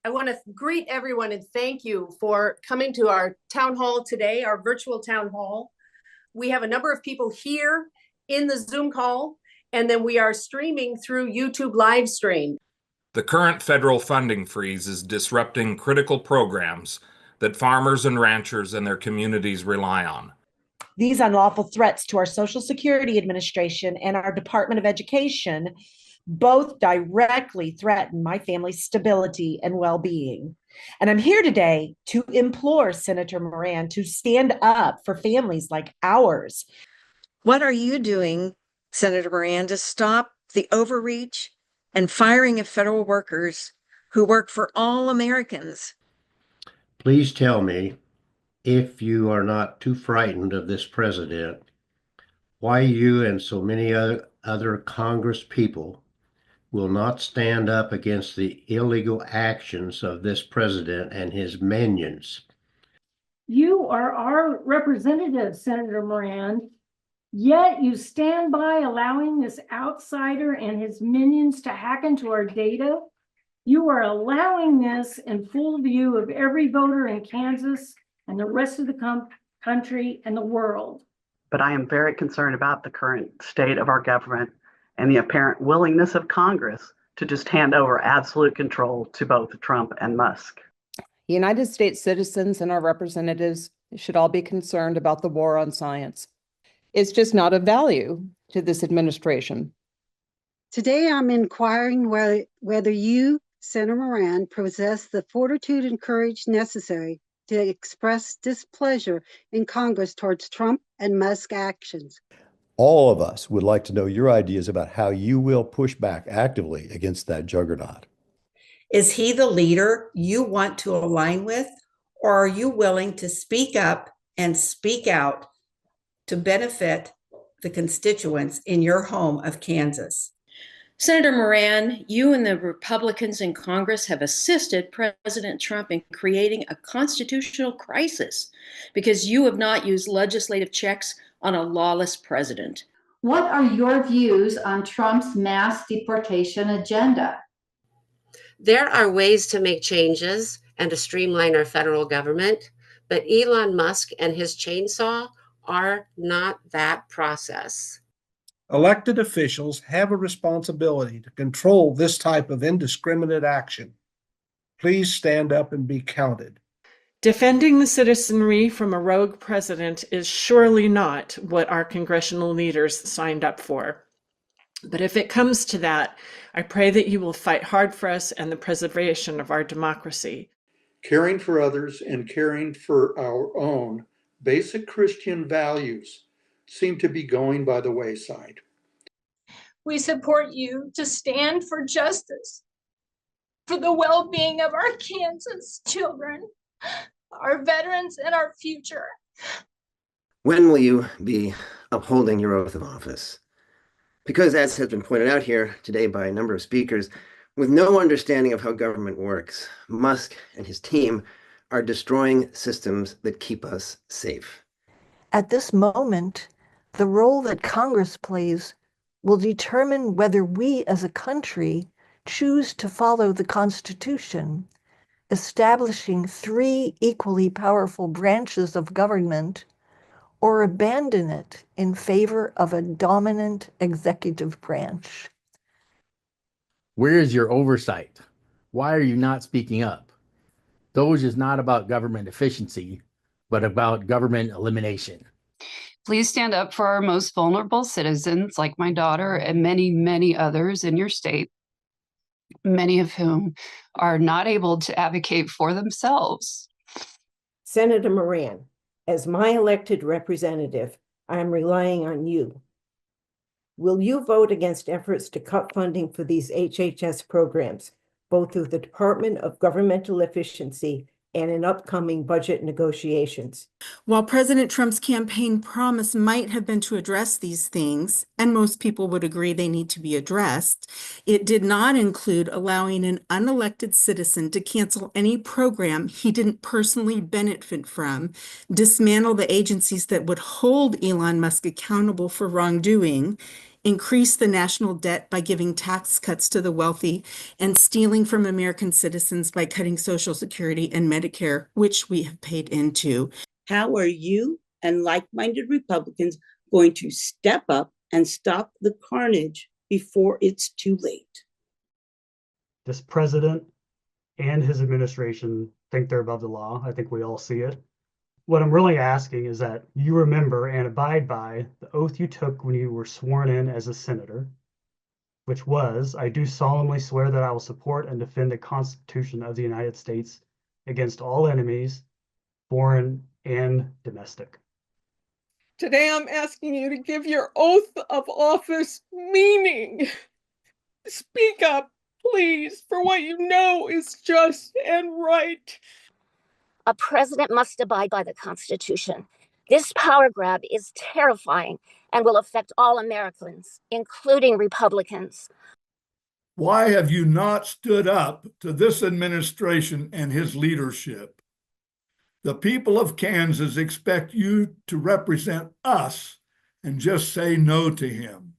I want to greet everyone and thank you for coming to our town hall today, our virtual town hall. We have a number of people here in the Zoom call, and then we are streaming through YouTube live stream. The current federal funding freeze is disrupting critical programs that farmers and ranchers and their communities rely on. These unlawful threats to our Social Security Administration and our Department of Education both directly threaten my family's stability and well-being. And I'm here today to implore Senator Moran to stand up for families like ours. What are you doing, Senator Moran, to stop the overreach and firing of federal workers who work for all Americans? Please tell me, if you are not too frightened of this president, why you and so many other Congress people will not stand up against the illegal actions of this president and his minions. You are our representative, Senator Moran, yet you stand by allowing this outsider and his minions to hack into our data. You are allowing this in full view of every voter in Kansas and the rest of the country and the world. But I am very concerned about the current state of our government and the apparent willingness of Congress to just hand over absolute control to both Trump and Musk. United States citizens and our representatives should all be concerned about the war on science. It's just not of value to this administration. Today, I'm inquiring whether you, Senator Moran, possess the fortitude and courage necessary to express displeasure in Congress towards Trump and Musk actions. All of us would like to know your ideas about how you will push back actively against that juggernaut. Is he the leader you want to align with, or are you willing to speak up and speak out to benefit the constituents in your home of Kansas? Senator Moran, you and the Republicans in Congress have assisted President Trump in creating a constitutional crisis because you have not used legislative checks on a lawless president. What are your views on Trump's mass deportation agenda? There are ways to make changes and to streamline our federal government, but Elon Musk and his chainsaw are not that process. Elected officials have a responsibility to control this type of indiscriminate action. Please stand up and be counted. Defending the citizenry from a rogue president is surely not what our congressional leaders signed up for. But if it comes to that, I pray that you will fight hard for us and the preservation of our democracy. Caring for others and caring for our own basic Christian values seem to be going by the wayside. We support you to stand for justice, for the well-being of our Kansas children, our veterans, and our future. When will you be upholding your oath of office? Because, as has been pointed out here today by a number of speakers, with no understanding of how government works, Musk and his team are destroying systems that keep us safe. At this moment, the role that Congress plays will determine whether we as a country choose to follow the Constitution, establishing 3 equally powerful branches of government, or abandon it in favor of a dominant executive branch. Where is your oversight? Why are you not speaking up? DOGE is not about government efficiency, but about government elimination. Please stand up for our most vulnerable citizens, like my daughter and many, many others in your state, many of whom are not able to advocate for themselves. Senator Moran, as my elected representative, I am relying on you. Will you vote against efforts to cut funding for these HHS programs, both through the Department of Governmental Efficiency and in upcoming budget negotiations? While President Trump's campaign promise might have been to address these things, and most people would agree they need to be addressed, it did not include allowing an unelected citizen to cancel any program he didn't personally benefit from, dismantle the agencies that would hold Elon Musk accountable for wrongdoing, increase the national debt by giving tax cuts to the wealthy, and stealing from American citizens by cutting Social Security and Medicare, which we have paid into. How are you and like-minded Republicans going to step up and stop the carnage before it's too late? This president and his administration think they're above the law. I think we all see it. What I'm really asking is that you remember and abide by the oath you took when you were sworn in as a senator, which was, I do solemnly swear that I will support and defend the Constitution of the United States against all enemies, foreign and domestic. Today, I'm asking you to give your oath of office meaning. Speak up, please, for what you know is just and right. A president must abide by the Constitution. This power grab is terrifying and will affect all Americans, including Republicans. Why have you not stood up to this administration and his leadership? The people of Kansas expect you to represent us and just say no to him.